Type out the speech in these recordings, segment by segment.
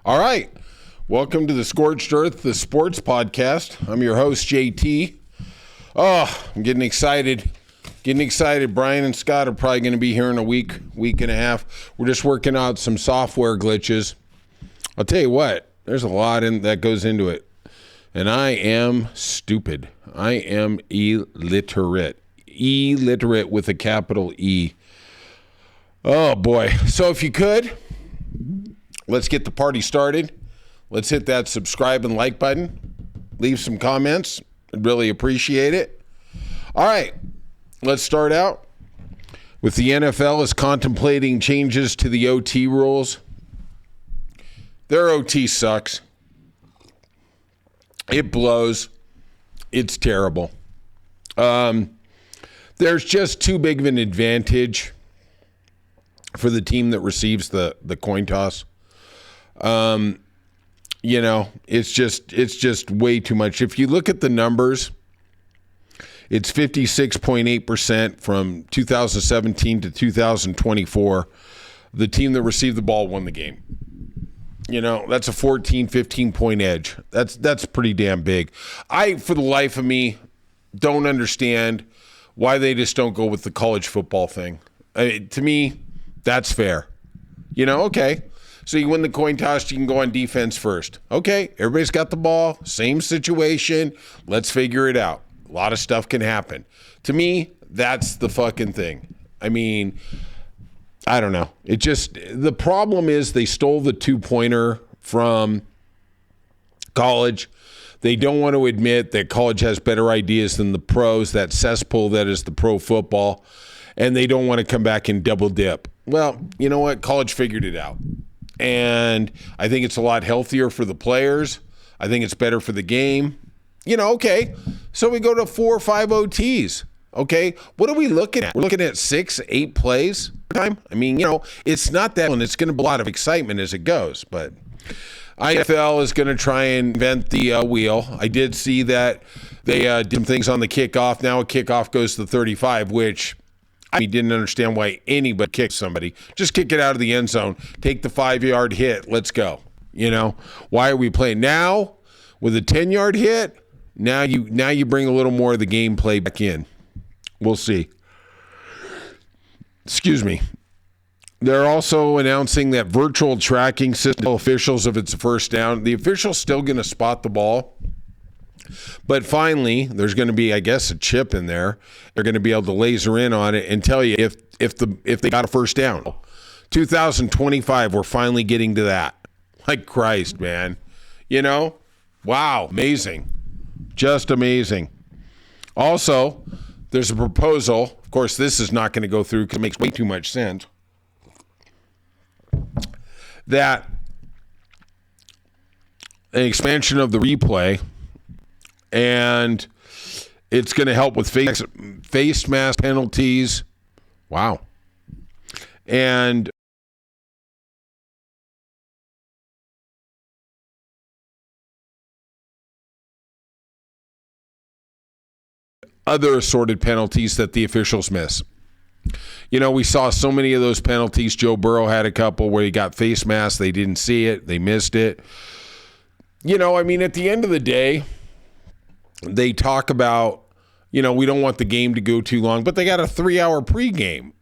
All right. Welcome to the Scorched Earth, the sports podcast. I'm your host, JT. Oh, I'm getting excited. Brian and Scott are probably going to be here in a week and a half. We're just working out some software glitches. I'll tell you what, there's a lot that goes into it. And I am stupid. I am illiterate. Illiterate with a capital E. Oh, boy. So if you could, let's get the party started. Let's hit that subscribe and like button. Leave some comments. I'd really appreciate it. All right, let's start out with the NFL is contemplating changes to the OT rules. Their OT sucks. It blows. It's terrible. There's just too big of an advantage for the team that receives the coin toss. It's just way too much. If you look at the numbers, it's 56.8% from 2017 to 2024. The team that received the ball won the game. That's a 14, 15-point edge. That's pretty damn big. I, for the life of me, don't understand why they just don't go with the college football thing. To me, that's fair. Okay. So you win the coin toss, you can go on defense first. Okay, everybody's got the ball, same situation. Let's figure it out. A lot of stuff can happen. To me, that's the fucking thing. I mean, I don't know. The problem is they stole the two-pointer from college. They don't want to admit that college has better ideas than the pros, that cesspool that is the pro football, and they don't want to come back and double dip. Well, you know what? College figured it out. And I think it's a lot healthier for the players. I think it's better for the game. Okay. So we go to 4 or 5 OTs. Okay. What are we looking at? We're looking at 6, 8 plays per time. I mean, it's not that, and it's going to be a lot of excitement as it goes. But NFL is going to try and invent the wheel. I did see that they did some things on the kickoff. Now a kickoff goes to the 35, which I didn't understand why anybody kicked somebody. Just kick it out of the end zone. Take the 5-yard hit. Let's go. Why are we playing now with a 10-yard hit? Now you bring a little more of the gameplay back in. We'll see. Excuse me. They're also announcing that virtual tracking system officials if it's a first down. The official's still going to spot the ball. But finally, there's going to be, I guess, a chip in there. They're going to be able to laser in on it and tell you if they got a first down. 2025, we're finally getting to that. Like Christ, man. Wow, amazing. Just amazing. Also, there's a proposal. Of course, this is not going to go through because it makes way too much sense. That an expansion of the replay, and it's going to help with face mask penalties. Wow. And other assorted penalties that the officials miss. We saw so many of those penalties. Joe Burrow had a couple where he got face mask. They didn't see it. They missed it. At the end of the day, they talk about, we don't want the game to go too long, but they got a 3-hour pregame.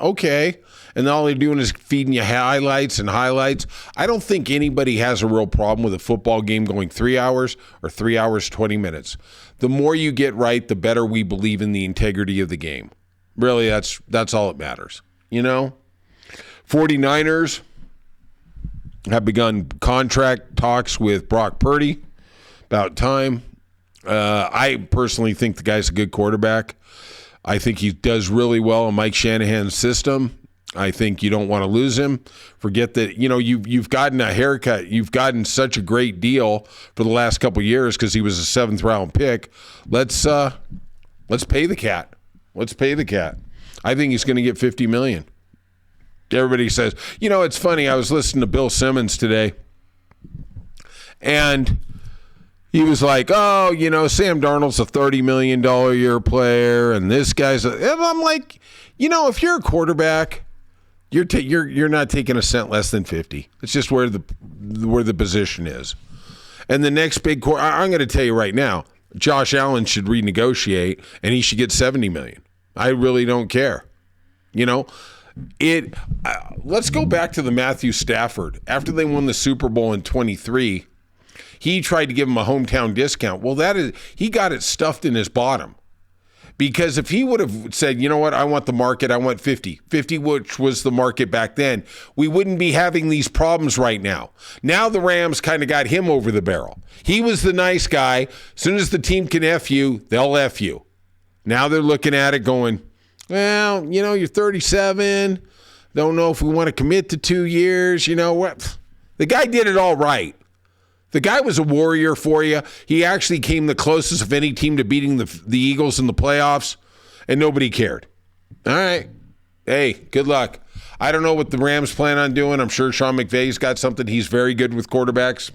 Okay. And all they're doing is feeding you highlights. I don't think anybody has a real problem with a football game going 3 hours or 3 hours, 20 minutes. The more you get right, the better we believe in the integrity of the game. Really, that's all that matters. 49ers have begun contract talks with Brock Purdy. About time. I personally think the guy's a good quarterback. I think he does really well in Mike Shanahan's system. I think you don't want to lose him. Forget that, you've gotten a haircut. You've gotten such a great deal for the last couple of years because he was a 7th-round pick. Let's pay the cat. I think he's going to get $50 million. Everybody says, it's funny. I was listening to Bill Simmons today, and he was like, Sam Darnold's a $30 million a year player, and this guy's and I'm like, if you're a quarterback, you're not taking a cent less than 50. It's just where the position is. And the next big I'm going to tell you right now, Josh Allen should renegotiate and he should get $70 million. I really don't care. Let's go back to the Matthew Stafford. After they won the Super Bowl in 23, he tried to give him a hometown discount. Well, he got it stuffed in his bottom. Because if he would have said, you know what, I want the market, I want 50, which was the market back then, we wouldn't be having these problems right now. Now the Rams kind of got him over the barrel. He was the nice guy. As soon as the team can F you, they'll F you. Now they're looking at it going, well, you're 37. Don't know if we want to commit to 2 years. You know what? The guy did it all right. The guy was a warrior for you. He actually came the closest of any team to beating the Eagles in the playoffs, and nobody cared. All right. Hey, good luck. I don't know what the Rams plan on doing. I'm sure Sean McVay's got something. He's very good with quarterbacks.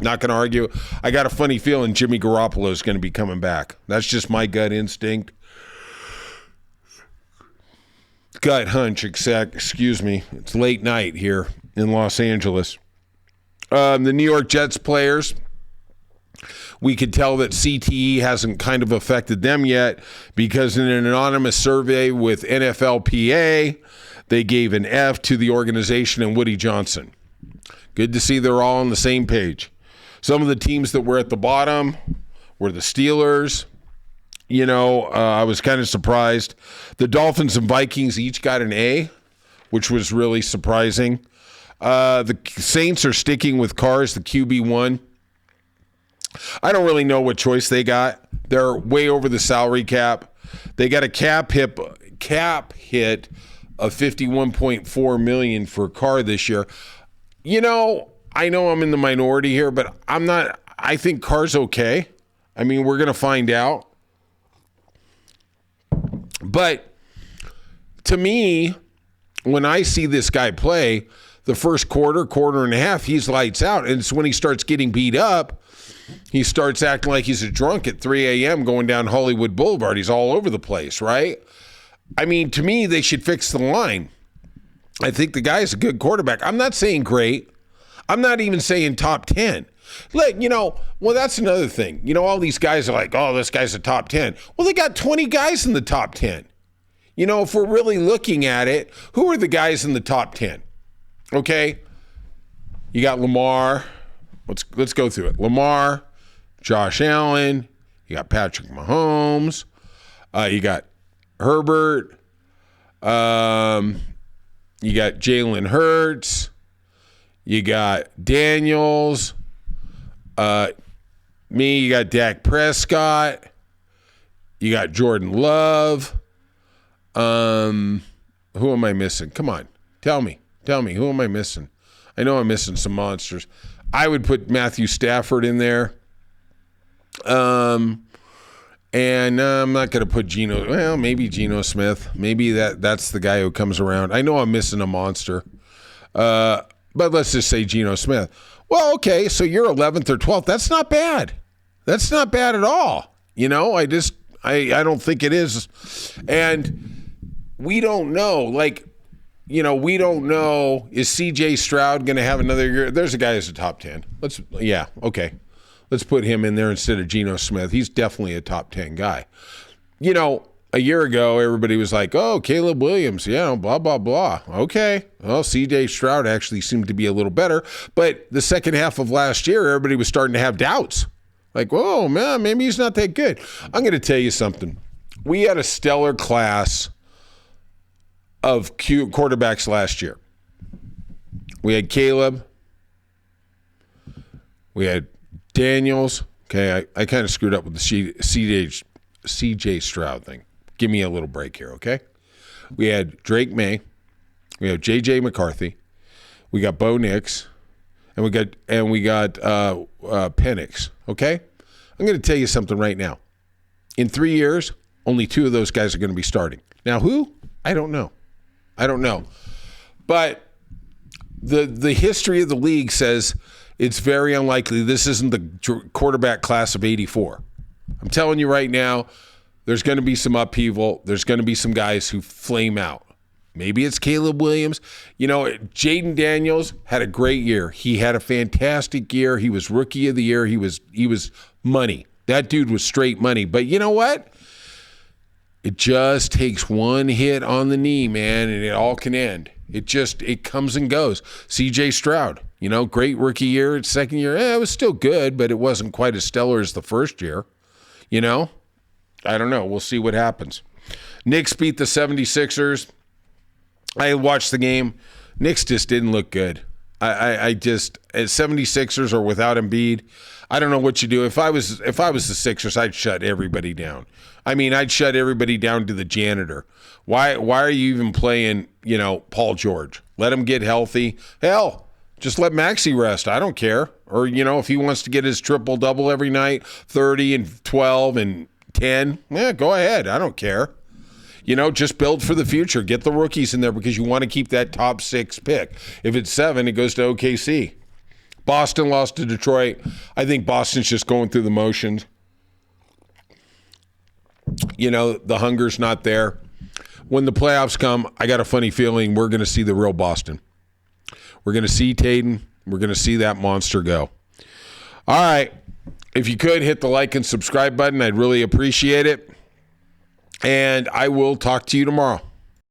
Not going to argue. I got a funny feeling Jimmy Garoppolo is going to be coming back. That's just my gut instinct. Gut hunch, excuse me. It's late night here in Los Angeles. The New York Jets players, we could tell that CTE hasn't kind of affected them yet because in an anonymous survey with NFLPA, they gave an F to the organization and Woody Johnson. Good to see they're all on the same page. Some of the teams that were at the bottom were the Steelers. I was kind of surprised. The Dolphins and Vikings each got an A, which was really surprising. The Saints are sticking with Carrs, the QB1. I don't really know what choice they got. They're way over the salary cap. They got a cap hit of $51.4 million for Carr this year. I know I'm in the minority here, but I'm not. I think Carr's okay. I mean, we're going to find out. But to me, when I see this guy play, the first quarter and a half, he's lights out. And it's when he starts getting beat up, he starts acting like he's a drunk at 3 a.m. going down Hollywood Boulevard. He's all over the place, right? I mean, to me, they should fix the line. I think the guy's a good quarterback. I'm not saying great. I'm not even saying top 10. Well, that's another thing. All these guys are like, oh, this guy's a top 10. Well, they got 20 guys in the top 10. If we're really looking at it, who are the guys in the top 10? Okay, you got Lamar. Let's go through it. Lamar, Josh Allen. You got Patrick Mahomes. You got Herbert. You got Jalen Hurts. You got Daniels. You got Dak Prescott. You got Jordan Love. Who am I missing? Come on, tell me, who am I missing? I know I'm missing some monsters. I would put Matthew Stafford in there. And I'm not going to put maybe Geno Smith. Maybe that's the guy who comes around. I know I'm missing a monster. But let's just say Geno Smith. Well, okay, so you're 11th or 12th. That's not bad. That's not bad at all. I don't think it is. And we don't know. We don't know, is C.J. Stroud going to have another year? There's a guy who's a top 10. Okay. Let's put him in there instead of Geno Smith. He's definitely a top 10 guy. A year ago, everybody was like, oh, Caleb Williams, blah, blah, blah. Okay. Well, C.J. Stroud actually seemed to be a little better. But the second half of last year, everybody was starting to have doubts. Like, whoa, man, maybe he's not that good. I'm going to tell you something. We had a stellar class of quarterbacks last year. We had Caleb. We had Daniels. Okay, I kind of screwed up with the C.J. Stroud thing. Give me a little break here, okay? We had Drake May. We have J.J. McCarthy. We got Bo Nix. And we got Penix, okay? I'm going to tell you something right now. In 3 years, only 2 of those guys are going to be starting. Now, who? I don't know. But the history of the league says it's very unlikely this isn't the quarterback class of 84. I'm telling you right now, there's going to be some upheaval. There's going to be some guys who flame out. Maybe it's Caleb Williams. Jaden Daniels had a great year. He had a fantastic year. He was rookie of the year. He was money. That dude was straight money. But you know what? It just takes one hit on the knee, man, and it all can end. It comes and goes. CJ Stroud, great rookie year. Second year, it was still good, but it wasn't quite as stellar as the first year. I don't know. We'll see what happens. Knicks beat the 76ers. I watched the game. Knicks just didn't look good. I just, as 76ers are without Embiid, I don't know what you do. If I was the Sixers, I'd shut everybody down. I'd shut everybody down to the janitor. Why are you even playing, Paul George? Let him get healthy. Hell, just let Maxey rest. I don't care. Or, if he wants to get his triple-double every night, 30 and 12 and 10, go ahead. I don't care. Just build for the future. Get the rookies in there because you want to keep that top 6 pick. If it's 7, it goes to OKC. Boston lost to Detroit. I think Boston's just going through the motions. The hunger's not there. When the playoffs come, I got a funny feeling we're going to see the real Boston. We're going to see Tatum. We're going to see that monster go. All right. If you could, hit the like and subscribe button. I'd really appreciate it. And I will talk to you tomorrow.